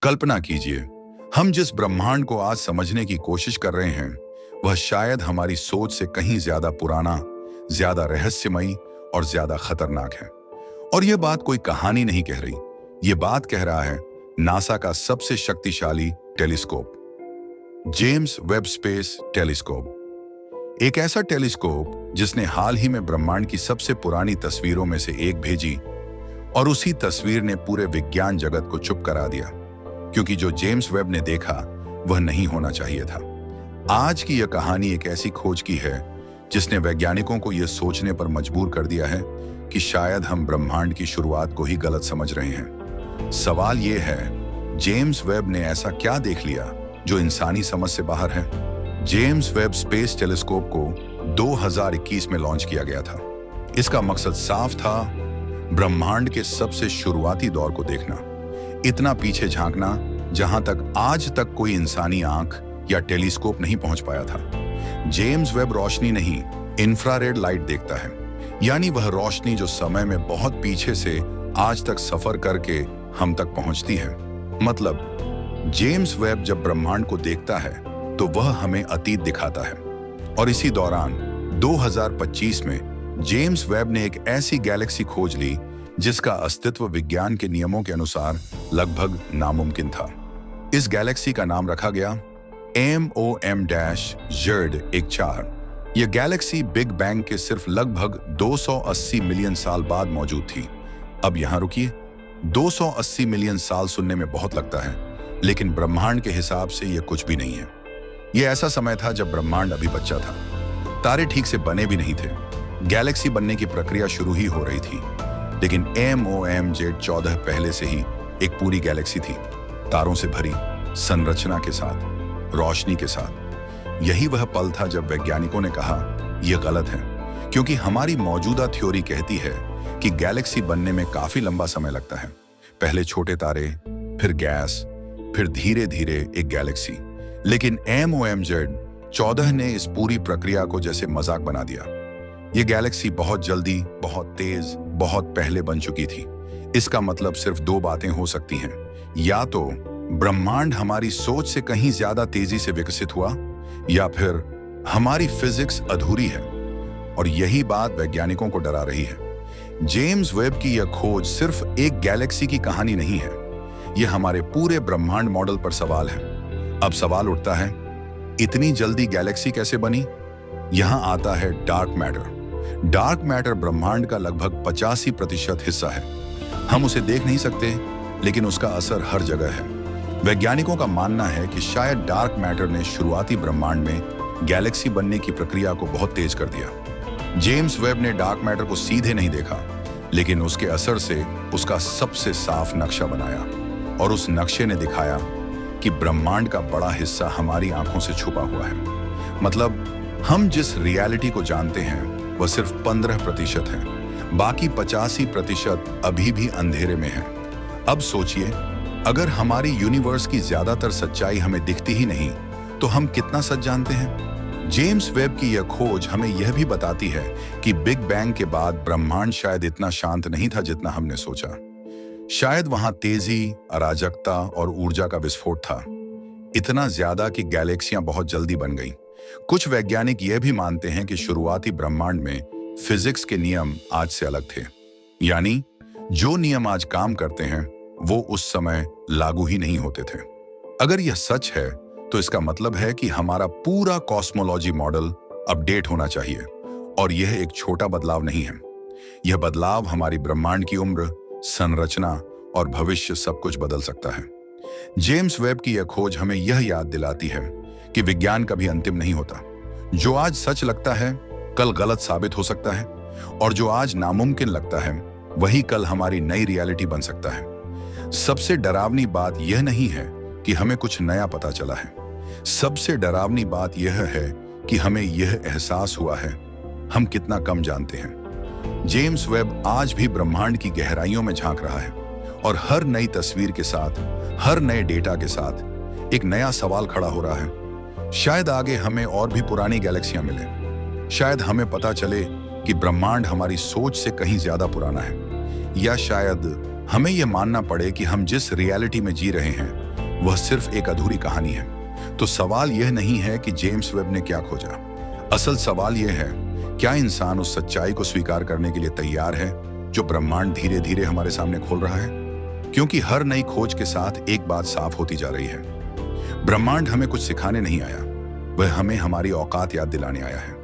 कल्पना कीजिए, हम जिस ब्रह्मांड को आज समझने की कोशिश कर रहे हैं, वह शायद हमारी सोच से कहीं ज्यादा पुराना, ज्यादा रहस्यमयी और ज्यादा खतरनाक है। और यह बात कोई कहानी नहीं कह रही, यह बात कह रहा है नासा का सबसे शक्तिशाली telescope, James Webb space telescope. एक ऐसा टेलीस्कोप जिसने हाल ही में ब्रह्मांड की सबसे पुरानी तस्वीरों में से एक भेजी, और उसी तस्वीर ने पूरे विज्ञान जगत को चुप करा दिया, क्योंकि जो जेम्स वेब ने देखा वह नहीं होना चाहिए था। आज की यह कहानी एक ऐसी खोज की है जिसने वैज्ञानिकों को यह सोचने पर मजबूर कर दिया है कि शायद हम ब्रह्मांड की शुरुआत को ही गलत समझ रहे हैं। सवाल यह है, जेम्स वेब ने ऐसा क्या देख लिया जो इंसानी समझ से बाहर है? जेम्स वेब स्पेस टेलीस्कोप को 2021 में लॉन्च किया गया था। इसका मकसद साफ था, ब्रह्मांड के सबसे शुरुआती दौर को देखना, इतना पीछे झांकना जहां तक आज तक कोई इंसानी आंख या टेलीस्कोप नहीं पहुंच पाया था। जेम्स वेब रोशनी नहीं, इंफ्रारेड लाइट देखता है, यानी वह रोशनी जो समय में बहुत पीछे से आज तक सफर करके हम तक पहुंचती है। मतलब जेम्स वेब जब ब्रह्मांड को देखता है तो वह हमें अतीत दिखाता है। और इसी दौरान 2025 में जेम्स वेब ने एक ऐसी गैलेक्सी खोज ली जिसका अस्तित्व विज्ञान के नियमों के अनुसार लगभग नामुमकिन था। इस गैलेक्सी का नाम रखा गया MOM-Z14। यह गैलेक्सी बिग बैंग के सिर्फ लगभग 280 मिलियन साल बाद मौजूद थी। अब यहां रुकिए, 280 मिलियन साल सुनने में बहुत लगता है, लेकिन ब्रह्मांड के हिसाब से यह कुछ भी नहीं है। यह ऐसा समय था जब ब्रह्मांड अभी बच्चा था, तारे ठीक से बने भी नहीं थे, गैलेक्सी बनने की प्रक्रिया शुरू ही हो रही थी। लेकिन MOM-Z14 पहले से ही एक पूरी गैलेक्सी थी, तारों से भरी, संरचना के साथ, रोशनी के साथ। यही वह पल था जब वैज्ञानिकों ने कहा यह गलत है, क्योंकि हमारी मौजूदा थ्योरी कहती है कि गैलेक्सी बनने में काफी लंबा समय लगता है। पहले छोटे तारे, फिर गैस, फिर धीरे धीरे एक गैलेक्सी। लेकिन MOM-Z14 ने इस पूरी प्रक्रिया को जैसे मजाक बना दिया। यह गैलेक्सी बहुत जल्दी, बहुत तेज, बहुत पहले बन चुकी थी। इसका मतलब सिर्फ दो बातें हो सकती हैं, या तो ब्रह्मांड हमारी सोच से कहीं ज्यादा तेजी से विकसित हुआ, या फिर हमारी फिजिक्स अधूरी है। और यही बात वैज्ञानिकों को डरा रही है। जेम्स वेब की यह खोज सिर्फ एक गैलेक्सी की कहानी नहीं है, यह हमारे पूरे ब्रह्मांड मॉडल पर सवाल है। अब सवाल उठता है, इतनी जल्दी गैलेक्सी कैसे बनी? यहां आता है डार्क मैटर। डार्क मैटर ब्रह्मांड का लगभग 85% हिस्सा है। हम उसे देख नहीं सकते, लेकिन उसका असर हर जगह है। वैज्ञानिकों का मानना है कि शायद डार्क मैटर ने शुरुआती ब्रह्मांड में गैलेक्सी बनने की प्रक्रिया को बहुत तेज कर दिया। जेम्स वेब ने डार्क मैटर को सीधे नहीं देखा, लेकिन उसके असर से उसका सबसे साफ नक्शा बनाया, और उस नक्शे ने दिखाया कि ब्रह्मांड का बड़ा हिस्सा हमारी आंखों से छुपा हुआ है। मतलब हम जिस रियलिटी को जानते हैं वह सिर्फ 15% है, बाकी 85% अभी भी अंधेरे में है। अब सोचिए, अगर हमारी यूनिवर्स की ज्यादातर सच्चाई हमें दिखती ही नहीं, तो हम कितना सच जानते हैं? जेम्स वेब की यह खोज हमें यह भी बताती है कि बिग बैंग के बाद ब्रह्मांड शायद इतना शांत नहीं था जितना हमने सोचा। शायद वहां तेजी, अराजकता और ऊर्जा का विस्फोट था, इतना ज्यादा कि गैलेक्सियां बहुत जल्दी बन गईं। कुछ वैज्ञानिक यह भी मानते हैं कि शुरुआती ब्रह्मांड में फिजिक्स के नियम आज से अलग थे, यानी जो नियम आज काम करते हैं वो उस समय लागू ही नहीं होते थे। अगर यह सच है तो इसका मतलब है कि हमारा पूरा कॉस्मोलॉजी मॉडल अपडेट होना चाहिए, और यह एक छोटा बदलाव नहीं है। यह बदलाव हमारी ब्रह्मांड की उम्र, संरचना और भविष्य सब कुछ बदल सकता है। जेम्स वेब की यह खोज हमें यह याद दिलाती है कि विज्ञान कभी अंतिम नहीं होता। जो आज सच लगता है कल गलत साबित हो सकता है, और जो आज नामुमकिन लगता है वही कल हमारी नई रियलिटी बन सकता है। सबसे डरावनी बात यह नहीं है कि हमें कुछ नया पता चला है, सबसे डरावनी बात यह है कि हमें यह एहसास हुआ है हम कितना कम जानते हैं। जेम्स वेब आज भी ब्रह्मांड की गहराइयों में झांक रहा है, और हर नई तस्वीर के साथ, हर नए डेटा के साथ एक नया सवाल खड़ा हो रहा है। शायद आगे हमें और भी पुरानी गैलेक्सियां मिले, शायद हमें पता चले कि ब्रह्मांड हमारी सोच से कहीं ज्यादा पुराना है, या शायद हमें यह मानना पड़े कि हम जिस रियलिटी में जी रहे हैं वह सिर्फ एक अधूरी कहानी है। तो सवाल यह नहीं है कि जेम्स वेब ने क्या खोजा। असल सवाल यह है, क्या इंसान उस सच्चाई को स्वीकार करने के लिए तैयार है जो ब्रह्मांड धीरे धीरे हमारे सामने खोल रहा है? क्योंकि हर नई खोज के साथ एक बात साफ होती जा रही है, ब्रह्मांड हमें कुछ सिखाने नहीं आया, वह हमें हमारी औकात याद दिलाने आया है।